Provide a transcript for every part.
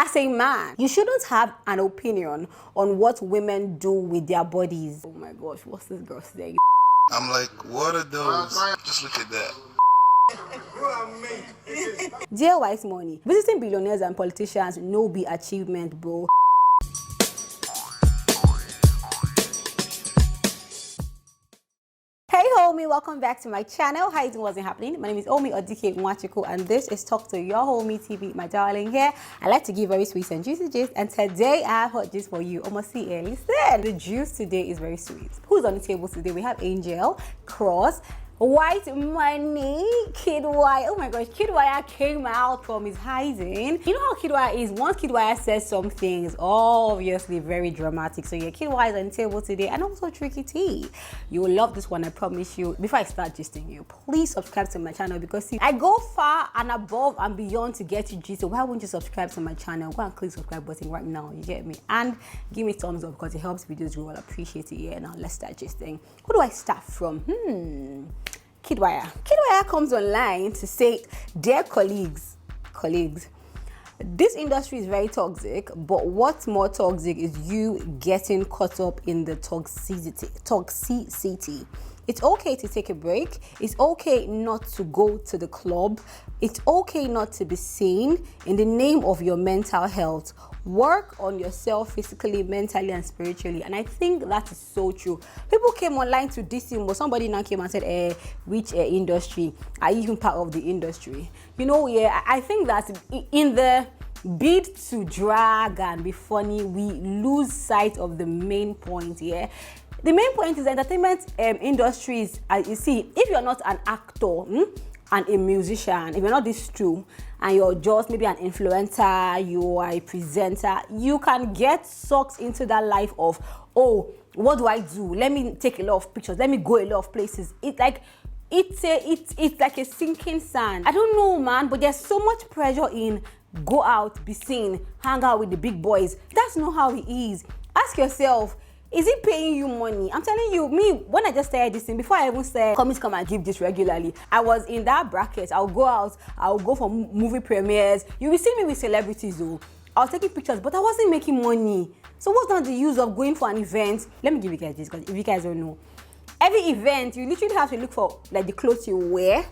As a man, you shouldn't have an opinion on what women do with their bodies. Oh my gosh, what's this girl saying? I'm like, what are those? Just look at that. Dear Whitemoney, visiting billionaires and politicians no be achievement, bro. Hey homie, welcome back to my channel. How you doing? What's happening? My name is Omi Odike Mwachiko and this is Talk to Your Homie TV, my darling. Here I like to give very sweet and juicy gist, and today I have hot gist for you. Almost see it. Listen, the juice today is very sweet. Who's on the table today? We have Angel, Cross, Whitemoney, Kidwire. Oh my gosh, Kidwire came out from his hiding. You know how Kidwire is? Once Kidwire says something, it's obviously very dramatic. So yeah, Kidwire is on the table today, and also Tricky T. You will love this one, I promise you. Before I start gisting you, please subscribe to my channel because see, I go far and above and beyond to get you gist. So why won't you subscribe to my channel? Go and click the subscribe button right now. You get me? And give me thumbs up because it helps videos grow. I'll appreciate it. Yeah, now let's start gisting. Who do I start from? Kidwire. Kidwire comes online to say, dear colleagues, this industry is very toxic, but what's more toxic is you getting caught up in the toxicity. It's okay to take a break. It's okay not to go to the club. It's okay not to be seen in the name of your mental health. Work on yourself physically, mentally, and spiritually. And I think that is so true. People came online to diss him, but somebody now came and said, which industry? Are you even part of the industry? You know, yeah, I think that in the bid to drag and be funny, we lose sight of the main point, yeah? The main point is the entertainment industries. You see, if you're not an actor and a musician, if you're not these two, and you're just maybe an influencer, you are a presenter, you can get sucked into that life of, oh, what do I do? Let me take a lot of pictures. Let me go a lot of places. It's like a sinking sand. I don't know, man, but there's so much pressure in go out, be seen, hang out with the big boys. That's not how it is. Ask yourself, is he paying you money? I'm telling you, me, when I just started this thing, before I even said, come and give this regularly, I was in that bracket. I'll go out, I'll go for movie premieres. You will see me with celebrities though. I was taking pictures, but I wasn't making money. So what's not the use of going for an event? Let me give you guys this, because if you guys don't know, every event, you literally have to look for like the clothes you wear.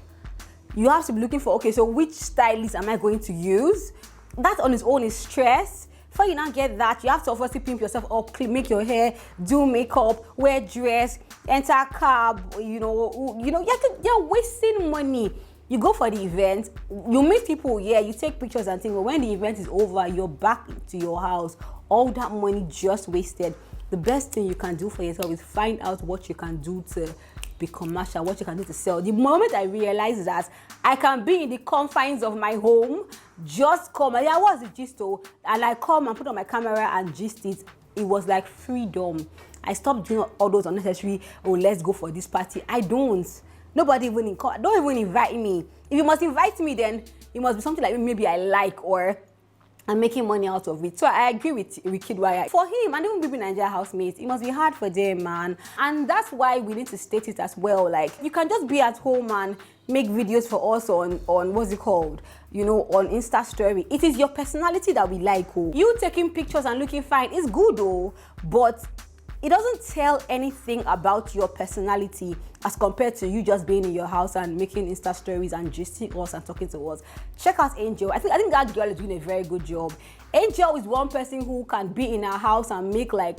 You have to be looking for, okay, so which stylist am I going to use? That on its own is stress. Before you now get that, you have to obviously pimp yourself up, make your hair, do makeup, wear dress, enter cab, you're wasting money. You go for the event, you meet people, yeah, you take pictures and things, but when the event is over, you're back to your house. All that money just wasted. The best thing you can do for yourself is find out what you can do to be commercial, what you can do to sell. The moment I realized that I can be in the confines of my home, just come, and I was the gist, and I come and put on my camera and gist it. It was like freedom. I stopped doing all those unnecessary, let's go for this party. I don't. Nobody even don't even invite me. If you must invite me, then it must be something like maybe I like or I'm making money out of it. So I agree with Kidwire. For him, and even people Nigerian housemates, it must be hard for them, man. And that's why we need to state it as well. Like, you can just be at home and make videos for us on what's it called? On Insta story. It is your personality that we like. You taking pictures and looking fine is good, but it doesn't tell anything about your personality as compared to you just being in your house and making Insta stories and gisting us and talking to us. Check out Angel. I think that girl is doing a very good job. Angel is one person who can be in her house and make like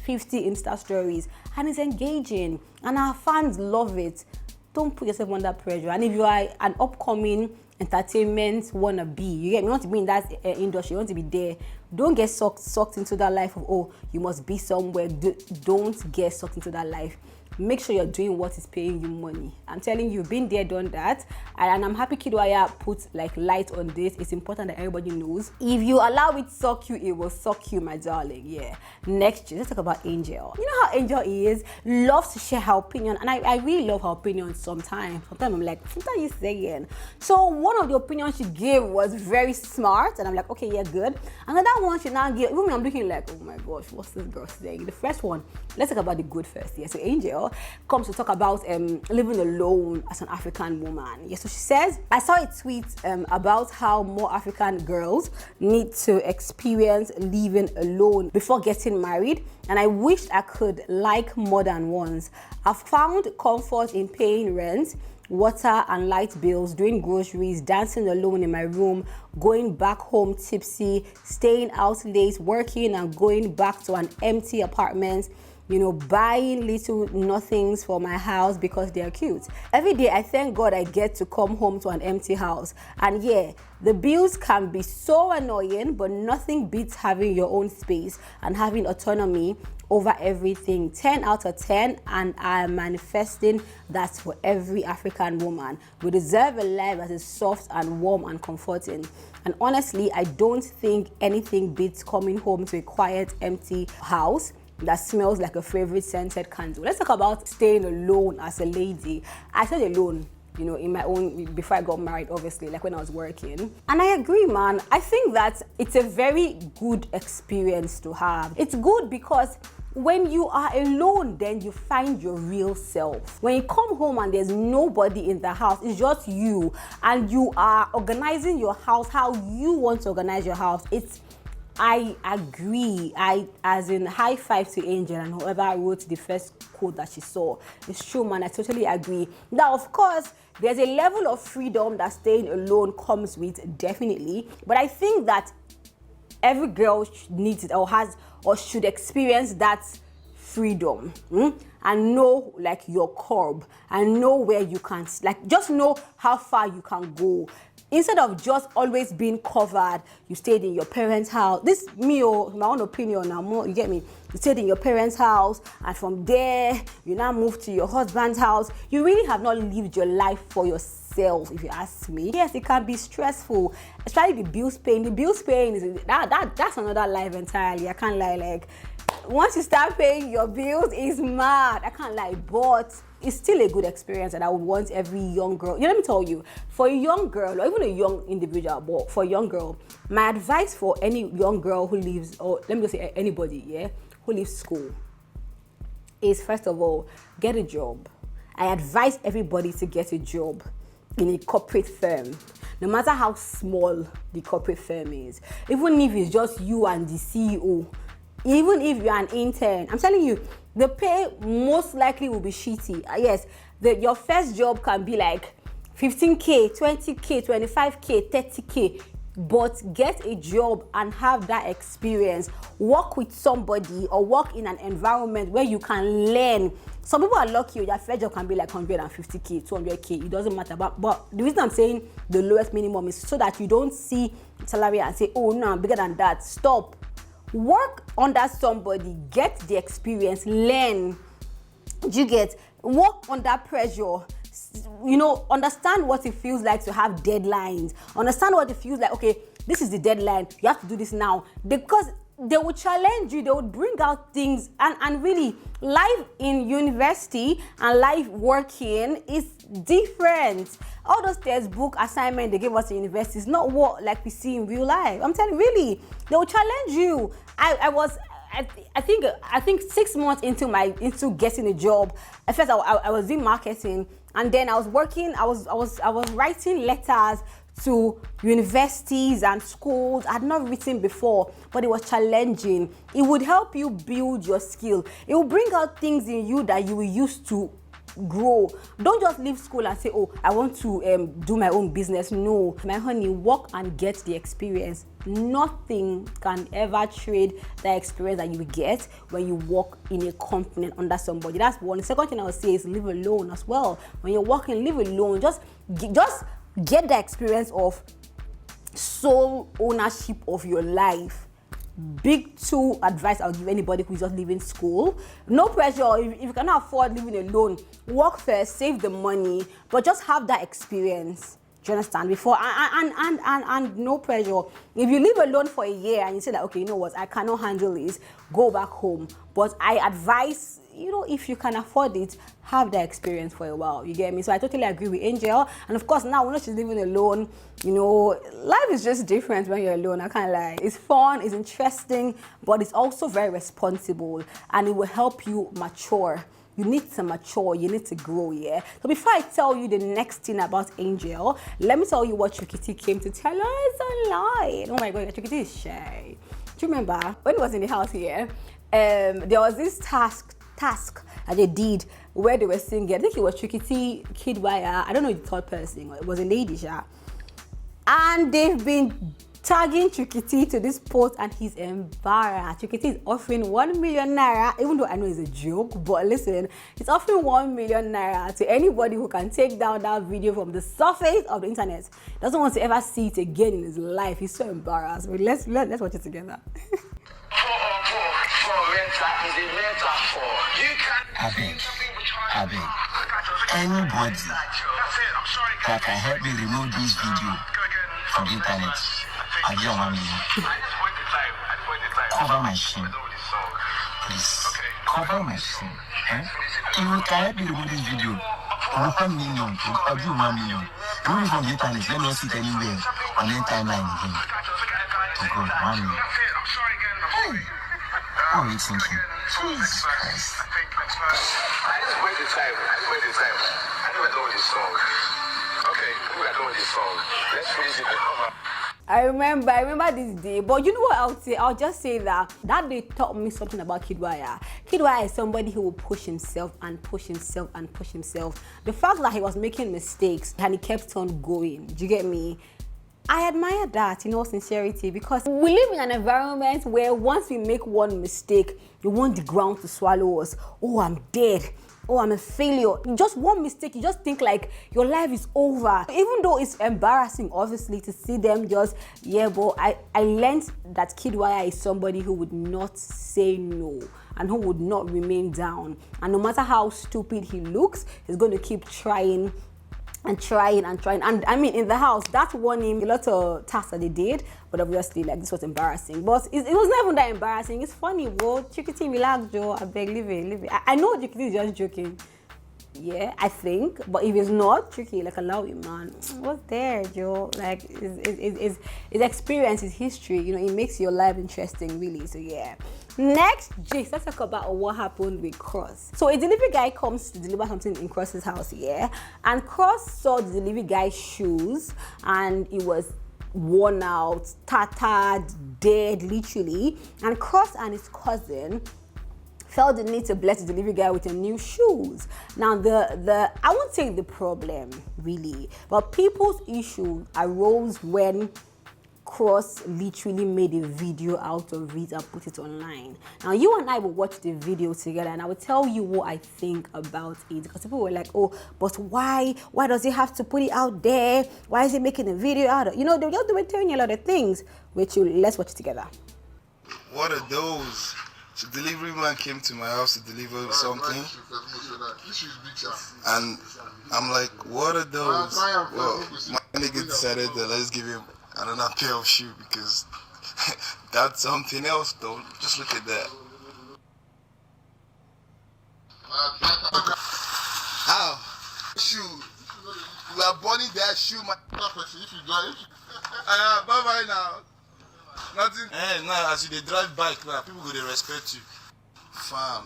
50 Insta stories, and it's engaging, and our fans love it. Don't put yourself under pressure. And if you are an upcoming entertainment wannabe, you want to be in that industry, you want to be there, don't get sucked into that life of, you must be somewhere. Don't get sucked into that life. Make sure you're doing what is paying you money. I'm telling you, been there, done that, and I'm happy Kidwire put like light on this. It's important that everybody knows. If you allow it to suck you, it will suck you, my darling. Yeah. Next, let's talk about Angel. You know how Angel is, loves to share her opinion, and I really love her opinion sometimes. Sometimes I'm like, what are you saying? So one of the opinions she gave was very smart, and I'm like, okay, yeah, good. Another one she now gave, even I'm looking like, oh my gosh, what's this girl saying? The first one, let's talk about the good first. Yeah. So Angel, Angel comes to talk about living alone as an African woman. Yeah, so she says, I saw a tweet about how more African girls need to experience living alone before getting married, and I wished I could like more than once. I've found comfort in paying rent, water and light bills, doing groceries, dancing alone in my room, going back home tipsy, staying out late, working and going back to an empty apartment, you know, buying little nothings for my house because they're cute. Every day I thank God I get to come home to an empty house. And yeah, the bills can be so annoying, but nothing beats having your own space and having autonomy over everything. 10 out of 10, and I am manifesting that for every African woman. We deserve a life that is soft and warm and comforting. And honestly, I don't think anything beats coming home to a quiet, empty house that smells like a favorite scented candle. Let's talk about staying alone as a lady. I stayed alone, you know, in my own, before I got married, obviously, like when I was working. And I agree, man. I think that it's a very good experience to have. It's good because when you are alone, then you find your real self. When you come home and there's nobody in the house, it's just you, and you are organizing your house how you want to organize your house. I agree. As in, high five to Angel and whoever wrote the first quote that she saw. It's true, man. I totally agree. Now, of course, there's a level of freedom that staying alone comes with, definitely. But I think that every girl needs it, or should experience that freedom, and know like your curb, and know where you can, like, just know how far you can go. Instead of just always being covered, you stayed in your parents' house. This my own opinion now, more, you get me? You stayed in your parents' house, and from there, you now move to your husband's house. You really have not lived your life for yourself, if you ask me. Yes, it can be stressful, especially the bills paying. The bills paying is that's another life entirely. I can't lie. Like, once you start paying your bills, it's mad. I can't lie, but it's still a good experience, and I would want every young girl. You know, let me tell you, for a young girl or even a young individual, but for a young girl, my advice for any young girl who leaves, or let me just say anybody, yeah, who leaves school, is first of all, get a job. I advise everybody to get a job in a corporate firm, no matter how small the corporate firm is. Even if it's just you and the CEO, even if you're an intern, I'm telling you, the pay most likely will be shitty. Yes, your first job can be like 15K, 20K, 25K, 30K. But get a job and have that experience. Work with somebody or work in an environment where you can learn. Some people are lucky, their first job can be like 150K, 200K. It doesn't matter. But the reason I'm saying the lowest minimum is so that you don't see salary and say, oh no, I'm bigger than that. Stop. Work under somebody, get the experience, learn. You get, work under pressure. You know, understand what it feels like to have deadlines. Understand what it feels like, okay, this is the deadline, you have to do this now. Because they will challenge you, they would bring out things, and really, life in university and life working is different. All those textbook assignments they give us in university is not what like we see in real life. I'm telling you, really, they will challenge you. I think 6 months into getting a job, at first I was doing marketing, and then I was working. I was writing letters to universities and schools. I had not written before, but it was challenging. It would help you build your skill. It will bring out things in you that you will use to grow. Don't just leave school and say, oh, I want to do my own business. No, my honey, work and get the experience. Nothing can ever trade the experience that you get when you work in a company under somebody. That's one. The second thing I would say is live alone as well. When you're working, live alone. Just get the experience of sole ownership of your life. Big two advice I'll give anybody who's just leaving school. No pressure. If you cannot afford living alone, work first, save the money, but just have that experience. Do you understand? Before and no pressure. If you live alone for a year and you say that, okay, you know what, I cannot handle this, go back home. But I advise, you know, if you can afford it, have the experience for a while. You get me? So I totally agree with Angel. And of course, now when she's living alone, you know, life is just different when you're alone. I can't lie. It's fun, it's interesting, but it's also very responsible, and it will help you mature. you need to mature, you need to grow, yeah? So before I tell you the next thing about Angel, let me tell you what Tricky T came to tell us online. Oh my God, Tricky T is shy. Do you remember when he was in the house here? There was this task that they did where they were singing. I think it was Tricky T, Kidwire. I don't know the third person. It was a lady, yeah. And they've been tagging Tricky T to this post, and he's embarrassed. Tricky T is offering 1 million naira, even though I know it's a joke, but listen, he's offering 1 million naira to anybody who can take down that video from the surface of the internet. Doesn't want to ever see it again in his life. He's so embarrassed. But let's watch it together. I beg, anybody that can help me remove this video from the internet, I don't want me. Cover my shame. Please, cover my shame. If you can help me remove this video, I'll do 1 million. Remove it from the internet, let me not see it anywhere on any timeline again. To go, 1 million. Hey, what are you thinking? Jesus Christ. I just wait the time. I never know this song. Okay, we are doing this song. Let's finish it and come out. I remember this day, but you know what I'll say? I'll just say that day taught me something about Kidwire. Kidwire is somebody who will push himself and push himself and push himself. The fact that he was making mistakes and he kept on going, do you get me? I admire that, in all sincerity, because we live in an environment where once we make one mistake, you want the ground to swallow us. Oh, I'm dead. Oh, I'm a failure. Just one mistake, you just think like your life is over. Even though it's embarrassing, obviously, to see them just, yeah, but I learned that Kidwire is somebody who would not say no and who would not remain down. And no matter how stupid he looks, he's going to keep trying and trying. And I mean, in the house, that won him a lot of tasks that they did, but obviously, like, this was embarrassing. But it was not even that embarrassing. It's funny, bro. Tricky T, relax, Joe. I beg, leave it. I know Tricky T is just joking. Yeah, I think. But if it's not, Tricky, like, allow it, man. What's there, Joe? Like, it's experience, it's history. You know, it makes your life interesting, really. So, yeah. Next, Jace, let's talk about what happened with Cross. So a delivery guy comes to deliver something in Cross's house, yeah? And Cross saw the delivery guy's shoes, and it was worn out, tattered, dead, literally. And Cross and his cousin felt the need to bless the delivery guy with a new shoes. Now, I won't say the problem, really, but people's issue arose when Cross literally made a video out of it and put it online. Now, you and I will watch the video together, and I will tell you what I think about it, because people were like, oh, but why does he have to put it out there? Why is he making a video out of, you know, they were telling you a lot of things. Let's watch it together. What are those? The delivery man came to my house to deliver something, and I'm like, what are those? Well, my nigga decided that let's give him another pair of shoes, because that's something else though. Just look at that. How? Shoe. We are burning that shoe, my person. If you drive. Bye bye now. Nothing. Hey, now as you drive bike now, people go to respect you. Fam.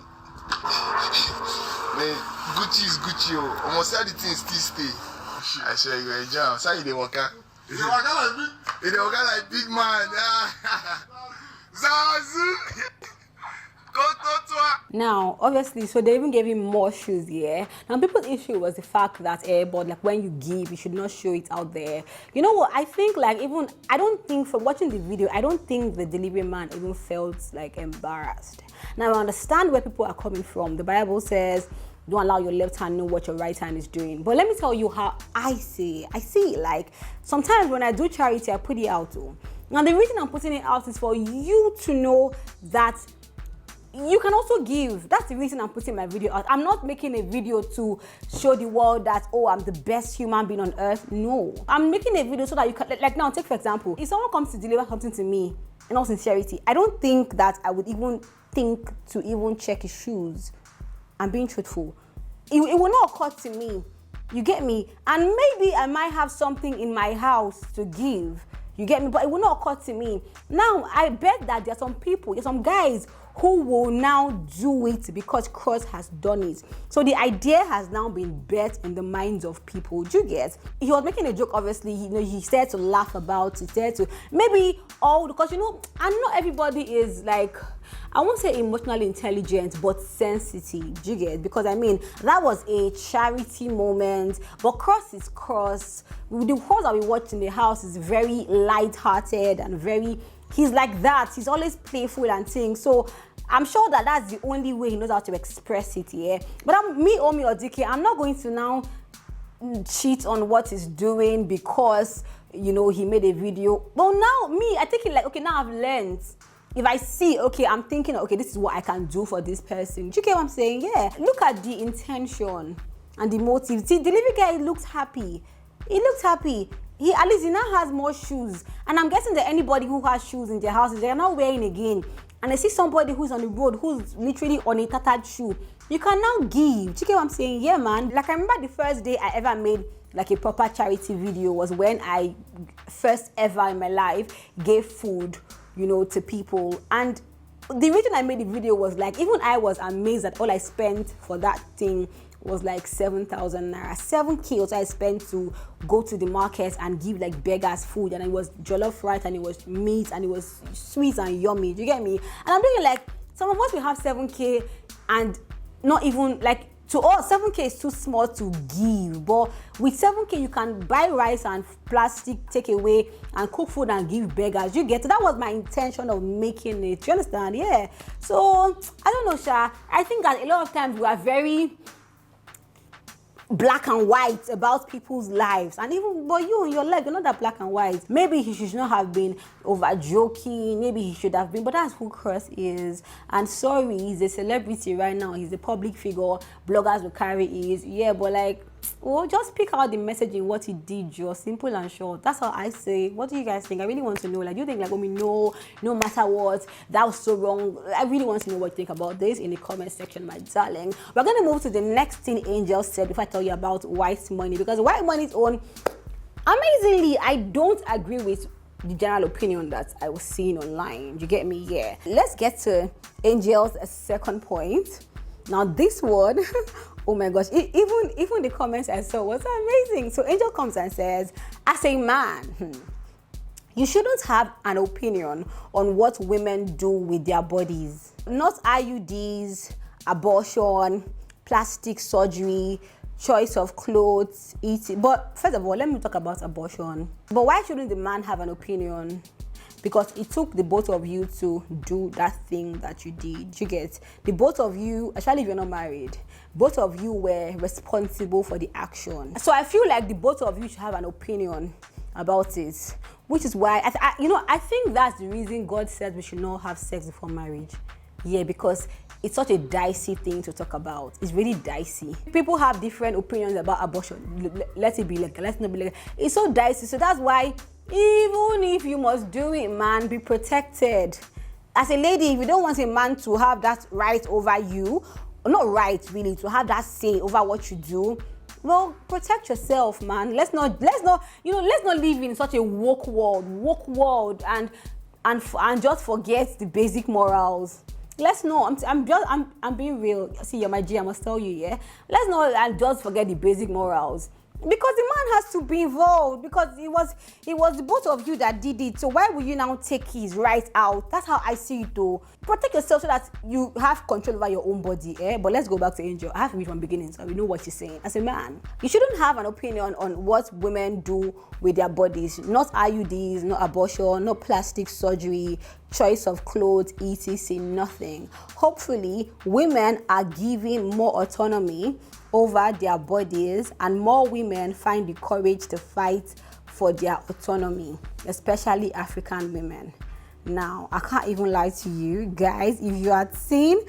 Man, Gucci is Gucci. Almost all the things still stay. I swear you enjoy. I'm sorry they walk out. They walk out like big man. Zazu. Now, obviously, so they even gave him more shoes, yeah? Now, people's issue was the fact that, but like when you give, you should not show it out there. You know what? I think, like, I don't think, from watching the video, I don't think the delivery man even felt, like, embarrassed. Now, I understand where people are coming from. The Bible says, don't allow your left hand know what your right hand is doing. But let me tell you how I see it. I see it like, sometimes when I do charity, I put it out too. Now, the reason I'm putting it out is for you to know that you can also give. That's the reason I'm putting my video out. I'm not making a video to show the world that, oh, I'm the best human being on earth. No. I'm making a video so that you can, like now, take for example, if someone comes to deliver something to me, in all sincerity, I don't think that I would even think to even check his shoes. I'm being truthful. It will not occur to me. You get me? And maybe I might have something in my house to give. You get me? But it will not occur to me. Now, I bet that there are some people, there's some guys who will now do it because Cross has done it. So the idea has now been bet in the minds of people. Do you get? He was making a joke, obviously. He said to laugh about it, said to maybe all because and not everybody is like, I won't say emotionally intelligent, but sensitive. Do you get? Because that was a charity moment. But Cross is Cross. The Cross that we watch in the house is very light-hearted and he's like that. He's always playful and things. So I'm sure that's the only way he knows how to express it, yeah. But Omi Odike, I'm not going to now cheat on what he's doing because, he made a video. Well, now I take it like, okay, now I've learned. If I see, okay, I'm thinking, okay, this is what I can do for this person. Do you get what I'm saying? Yeah. Look at the intention and the motive. See, the delivery guy looks happy. He looks happy. He now has more shoes. And I'm guessing that anybody who has shoes in their houses, they're not wearing again. And I see somebody who's on the road, who's literally on a tattered shoe. You can now give. Do you get what I'm saying? Yeah, man. Like, I remember the first day I ever made like a proper charity video was when I first ever in my life gave food, to people. And the reason I made the video was like, even I was amazed that all I spent for that thing was like 7,000 naira. 7K also I spent to go to the market and give like beggars food, and it was jollof rice and it was meat and it was sweet and yummy. Do you get me? And I'm doing like, some of us will have 7K and not even like, to us 7K is too small to give, but with 7K you can buy rice and plastic takeaway and cook food and give beggars. You get? So that was my intention of making it. Do you understand? Yeah. So I don't know, Sha. I think that a lot of times we are very black and white about people's lives, and even but you in your life, you're not that black and white. Maybe he should not have been over joking, maybe he should have been, but that's who Cross is. And sorry, he's a celebrity right now, he's a public figure, bloggers will carry his, yeah, but like, well, just pick out the message in what he did, just simple and short. That's how I say. What do you guys think? I really want to know. Like, do you think like, no matter what, that was so wrong? I really want to know what you think about this in the comment section, my darling. We're going to move to the next thing Angel said before I tell you about Whitemoney, because Whitemoney's own, amazingly, I don't agree with the general opinion that I was seeing online. You get me? Yeah. Let's get to Angel's second point. Now, this one, oh my gosh, even the comments I saw was amazing. So Angel comes and says, as a man, you shouldn't have an opinion on what women do with their bodies. Not IUDs, abortion, plastic surgery, choice of clothes, eating. But first of all, let me talk about abortion. But why shouldn't the man have an opinion? Because it took the both of you to do that thing that you did. You get? The both of you, especially if you're not married, both of you were responsible for the action. So I feel like the both of you should have an opinion about it, which is why I think that's the reason God said we should not have sex before marriage. Yeah, because it's such a dicey thing to talk about. It's really dicey. People have different opinions about abortion. Let it be legal, let's not be legal. It's so dicey. So that's why, even if you must do it, man, be protected. As a lady, if you don't want a man to have that right over you, not right really, to have that say over what you do, well, protect yourself, man. Let's not live in such a woke world and just forget the basic morals. Let's not. I'm being real. See, you're my G. I must tell you, yeah. Let's not just forget the basic morals. Because the man has to be involved, because it was the both of you that did it. So why will you now take his right out? That's how I see it though. Protect yourself so that you have control over your own body. But let's go back to Angel. I have to read from the beginning so we know what she's saying. As a man, you shouldn't have an opinion on what women do with their bodies. Not IUDs, not abortion, not plastic surgery, choice of clothes, etc. Nothing. Hopefully, women are given more autonomy over their bodies, and more women find the courage to fight for their autonomy, especially African women. Now, I can't even lie to you guys. If you had seen,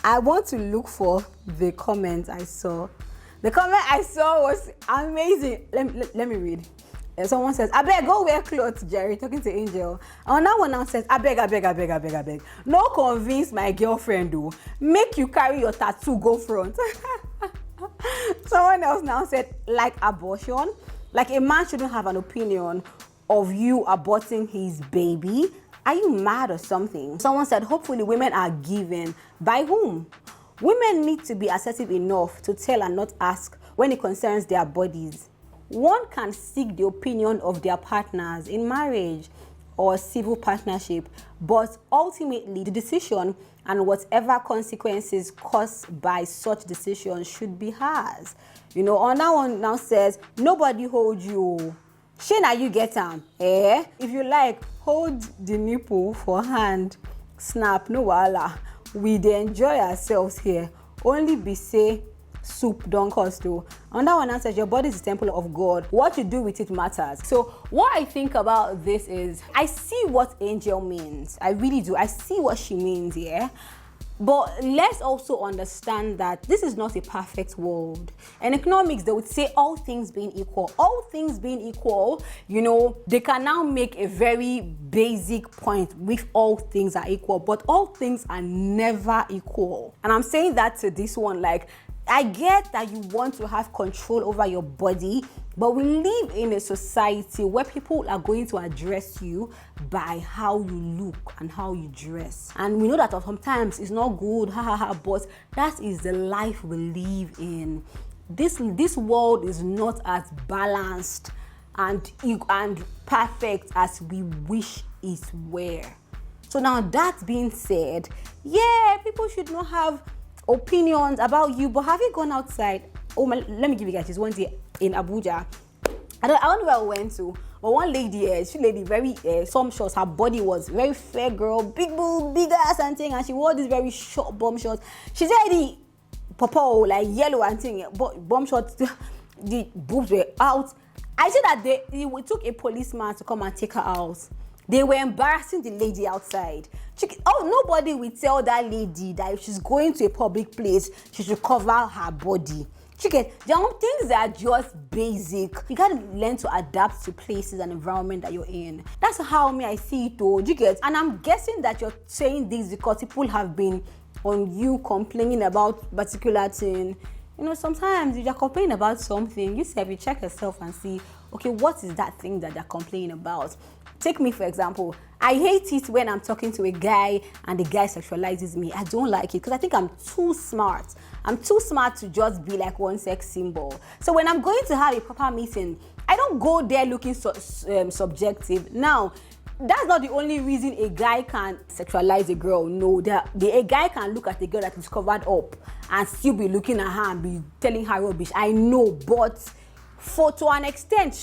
I want to look for the comment I saw. The comment I saw was amazing. Let me read. And someone says, I beg, go wear clothes, Jerry, talking to Angel. And that one now says, I beg. No convince my girlfriend, though. Make you carry your tattoo, go front. Someone else now said, like abortion, like a man shouldn't have an opinion of you aborting his baby. Are you mad or something? Someone said, hopefully women are given. By whom? Women need to be assertive enough to tell and not ask when it concerns their bodies. One can seek the opinion of their partners in marriage or civil partnership, but ultimately the decision and whatever consequences caused by such decisions should be hers. You know, on that one now says, nobody hold you. Shana, you get them. If you like, hold the nipple for hand, snap, no wala. We dey enjoy ourselves here. Only be say soup don't cost though. And that one answers, your body is the temple of God. What you do with it matters. So what I think about this is, I see what angel means. I really do. I see what she means here. But let's also understand that this is not a perfect world. In economics, they would say all things being equal. All things being equal, you know, they can now make a very basic point with all things are equal, but all things are never equal. And I'm saying that to this one, like, I get that you want to have control over your body, but we live in a society where people are going to address you by how you look and how you dress. And we know that sometimes it's not good, but that is the life we live in. This world is not as balanced and perfect as we wish it were. So now that being said, yeah, people should not have opinions about you, but have you gone outside? Let me give you guys this one day in Abuja. I don't know where I went to, but one lady, very sumptuous. Her body was very fair girl, big boob, big ass and thing, and she wore this very short bomb shorts. She said the purple, like yellow and thing, bomb shorts, the boobs were out. I said that it took a policeman to come and take her out. They were embarrassing the lady outside. Nobody will tell that lady that if she's going to a public place, she should cover her body. There are things that are just basic. You gotta learn to adapt to places and environment that you're in. That's how I see it though. And I'm guessing that you're saying this because people have been on you complaining about particular thing. You know, sometimes if you're complaining about something, you check yourself and see, okay, what is that thing that they're complaining about? Take me, for example. I hate it when I'm talking to a guy and the guy sexualizes me. I don't like it because I think I'm too smart. I'm too smart to just be like one sex symbol. So when I'm going to have a proper meeting, I don't go there looking subjective. Now, that's not the only reason a guy can sexualize a girl. No, a guy can look at a girl that is covered up and still be looking at her and be telling her rubbish. I know, but to an extent,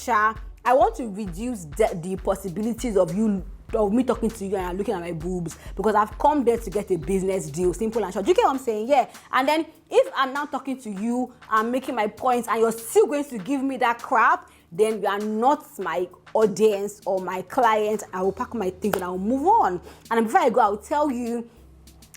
I want to reduce the possibilities of me talking to you and looking at my boobs, because I've come there to get a business deal, simple and short. You get what I'm saying? Yeah. And then if I'm now talking to you, I'm making my points, and you're still going to give me that crap, then you are not my audience or my client. I will pack my things and I will move on. And before I go, I will tell you,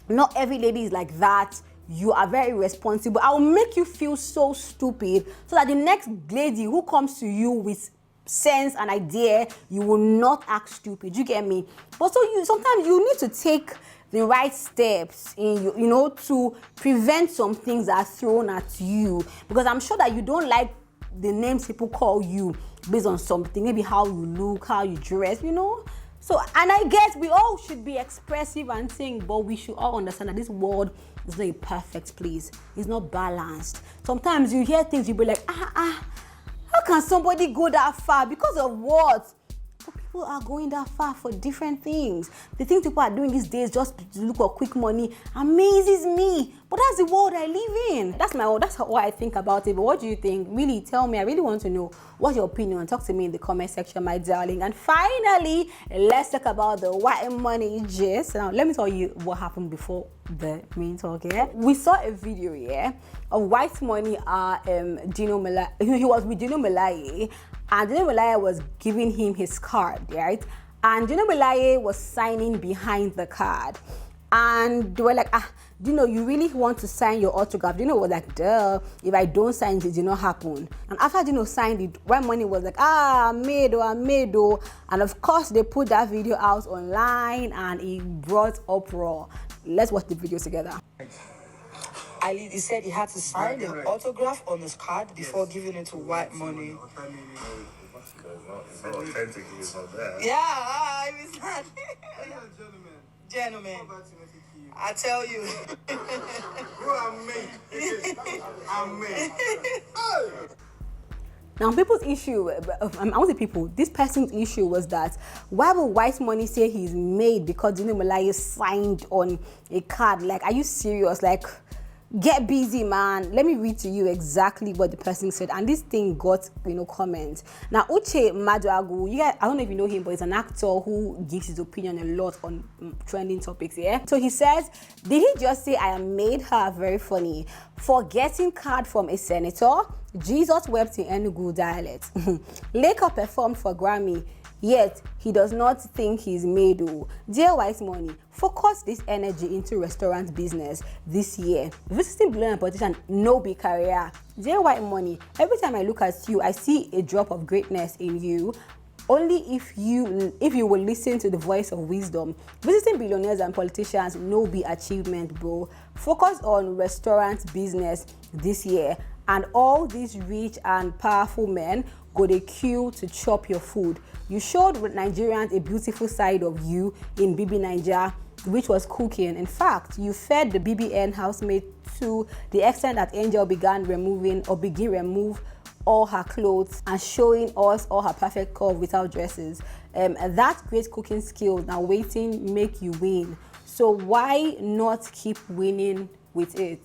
not every lady is like that. You are very responsible. I will make you feel so stupid so that the next lady who comes to you with sense and idea, you will not act stupid. You get me? But sometimes you need to take the right steps to prevent some things that are thrown at you, because I'm sure that you don't like the names people call you based on something, maybe how you look, how you dress, So, and I guess we all should be expressive and sing, but we should all understand that this world is not a perfect place. It's not balanced. Sometimes you hear things, you be like, how can somebody go that far? Because of what? But people are going that far for different things. The things people are doing these days just to look for quick money amazes me. But that's the world I live in. That's what I think about it. But what do you think? Really, tell me. I really want to know. What's your opinion? Talk to me in the comment section, my darling. And finally, let's talk about the Whitemoney gist. Now, let me tell you what happened before the main talk here. We saw a video here of Whitemoney. He was with Dino Melaye, and Dino Melaye was giving him his card, right? And Dino Melaye was signing behind the card. And they were like, Dino, you really want to sign your autograph? Dino was like, duh, if I don't sign it, it did not happen. And after Dino signed it, Whitemoney was like, I made. And of course, they put that video out online and it brought uproar. Let's watch the video together. He said he had to sign the autograph on his card before giving it to Whitemoney. It's not authentic. It's not there. Yeah, it's not. Gentlemen. I tell you. I'm me. Now, people's issue, I want the people, this person's issue was that why would Whitemoney say he's made because Dino Malaya signed on a card? Like, are you serious? Like, get busy, man. Let me read to you exactly what the person said. And this thing got, comments. Now, Uche Maduagu, you guys, I don't know if you know him, but he's an actor who gives his opinion a lot on trending topics, yeah? So he says, did he just say I am made her very funny for getting card from a senator? Jesus wept in Enugu dialect. Laker performed for Grammy, yet he does not think he's made. Dear Whitemoney, focus this energy into restaurant business this year. Visiting billionaire politician, no big career. Dear Whitemoney, every time I look at you, I see a drop of greatness in you. Only if you will listen to the voice of wisdom. Visiting billionaires and politicians, no be achievement, bro. Focus on restaurant business this year. And all these rich and powerful men go to queue to chop your food. You showed Nigerians a beautiful side of you in BB Niger, which was cooking. In fact, you fed the BBN housemaid to the extent that Angel begin remove all her clothes and showing us all her perfect curve without dresses. That great cooking skill now waiting make you win. So why not keep winning with it?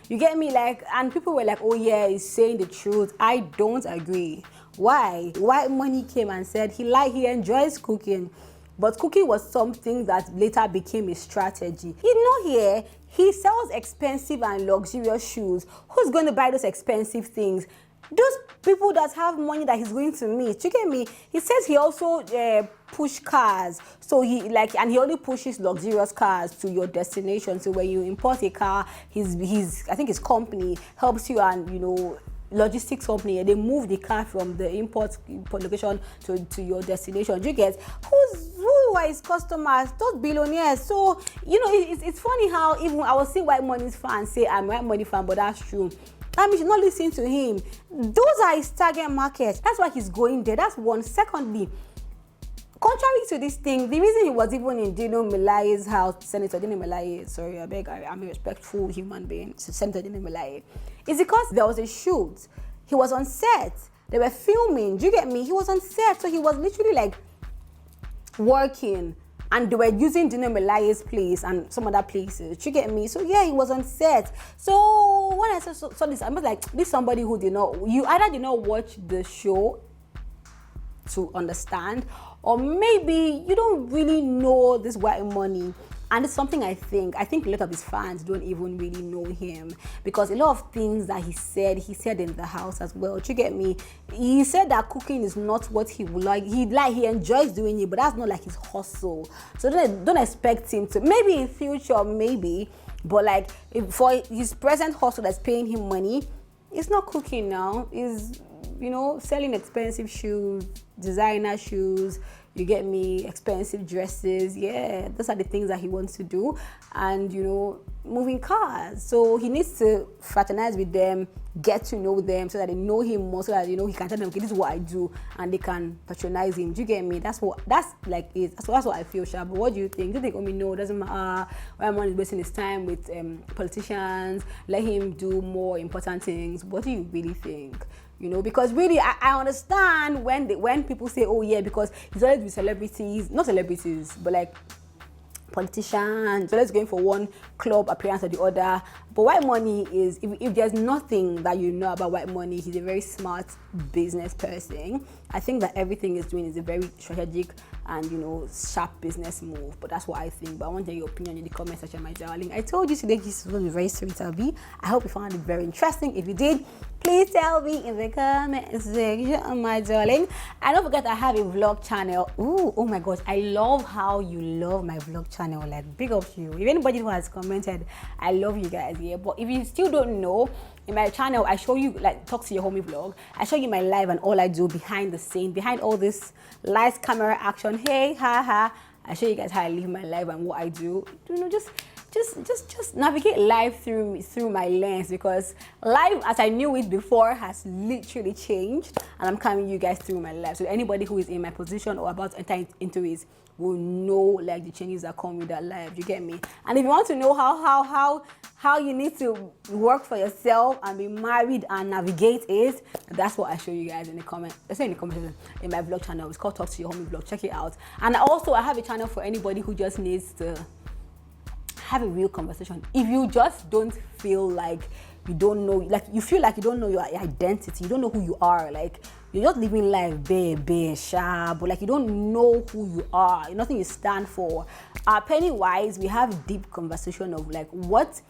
You get me? Like, and people were like, oh yeah, he's saying the truth. I don't agree. Why? Whitemoney came and said he enjoys cooking, but cooking was something that later became a strategy. He's not here. He sells expensive and luxurious shoes. Who's going to buy those expensive things? Those people that have money that he's going to meet. You get me? He says he also push cars. So he only pushes luxurious cars to your destination. So when you import a car, I think his company helps you, and logistics company, and they move the car from the import location to your destination. Do you get? Who are his customers? Those billionaires. So it's funny how even I was seeing Whitemoney's fans say I'm Whitemoney fan, but that's true. I mean, you should not listen to him. Those are his target markets. That's why he's going there. That's one. Secondly, contrary to this thing, the reason he was even in Dino Melaye's house, Senator Dino Melaye, sorry, I beg, I'm a respectful human being, Senator Dino Melaye, is because there was a shoot. He was on set. They were filming. Do you get me? He was on set. So he was literally like working. And they were using Dino Melaye's place and some other places. Do you get me? So yeah, he was on set. So when I saw this, I was like, this is somebody who you either did not watch the show to understand, or maybe you don't really know this Whitemoney. And it's something I think a lot of his fans don't even really know him, because a lot of things that he said in the house as well. Do you get me? He said that cooking is not what he would like. He enjoys doing it, but that's not like his hustle. So don't expect him to. Maybe in future, maybe, but like for his present hustle that's paying him money, it's not cooking now. It's selling expensive shoes, designer shoes. You get me? Expensive dresses. Yeah, those are the things that he wants to do. And, moving cars. So he needs to fraternize with them, get to know them so that they know him more, so that, he can tell them, okay, this is what I do, and they can patronize him. Do you get me? That's what I feel, Sha. But what do you think? Do you think, no, it doesn't matter, Whitemoney is wasting his time with politicians, let him do more important things? What do you really think? Because really, I understand when people say, oh yeah, because he's always with celebrities, not celebrities, but like politicians, so let's going for one club appearance or the other. But Whitemoney is, if there's nothing that you know about Whitemoney, he's a very smart business person. I think that everything he's doing is a very strategic and sharp business move. But that's what I think. But I want to hear your opinion in the comment section, my darling. I told you today this was going to be very sweet, Abby. I hope you found it very interesting. If you did, please tell me in the comment section, my darling. And don't forget I have a vlog channel. Oh my gosh, I love how you love my vlog channel. Like, big up to you. If anybody who has commented, I love you guys. Yeah, but if you still don't know, in my channel I show you, like, talk to your homie vlog. I show you my life and all I do behind the scene, behind all this lights, camera, action. Hey, ha. I show you guys how I live my life and what I do. Just just navigate life through my lens, because life as I knew it before has literally changed, and I'm carrying you guys through my life. So anybody who is in my position or about to enter into it will know like the changes that come with that life. You get me? And if you want to know how you need to work for yourself and be married and navigate it, that's what I show you guys in the comment. Let's say in the comment section in my vlog channel. It's called Talk to Your Homie Vlog. Check it out. And also I have a channel for anybody who just needs to have a real conversation. If you just don't feel like you don't know, like you feel like you don't know your identity, you don't know who you are, like you're just living life bare, sharp, but like you don't know who you are, nothing you stand for. Pennywise, we have deep conversation of like what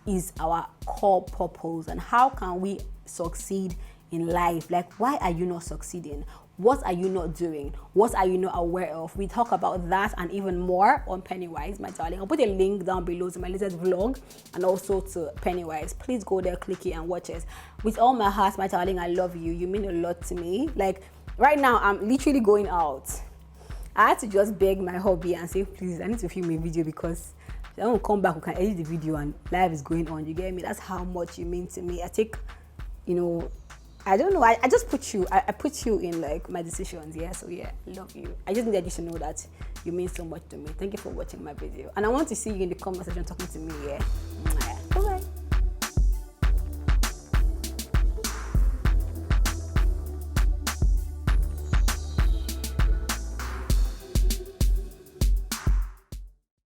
is our core purpose and how can we succeed in life? Like, why are you not succeeding? What are you not doing? What are you not aware of? We talk about that and even more on Pennywise, my darling. I'll put a link down below to my latest vlog and also to Pennywise. Please go there, click it and watch it. With all my heart, my darling, I love you. You mean a lot to me. Like right now, I'm literally going out. I had to just beg my hubby and say, please, I need to film a video because I want to come back, we can edit the video and life is going on. You get me? That's how much you mean to me. I take, you know, I don't know. I just put you. I put you in like my decisions. Yeah. So yeah, I love you. I just needed you to know that you mean so much to me. Thank you for watching my video, and I want to see you in the comment section talking to me. Yeah.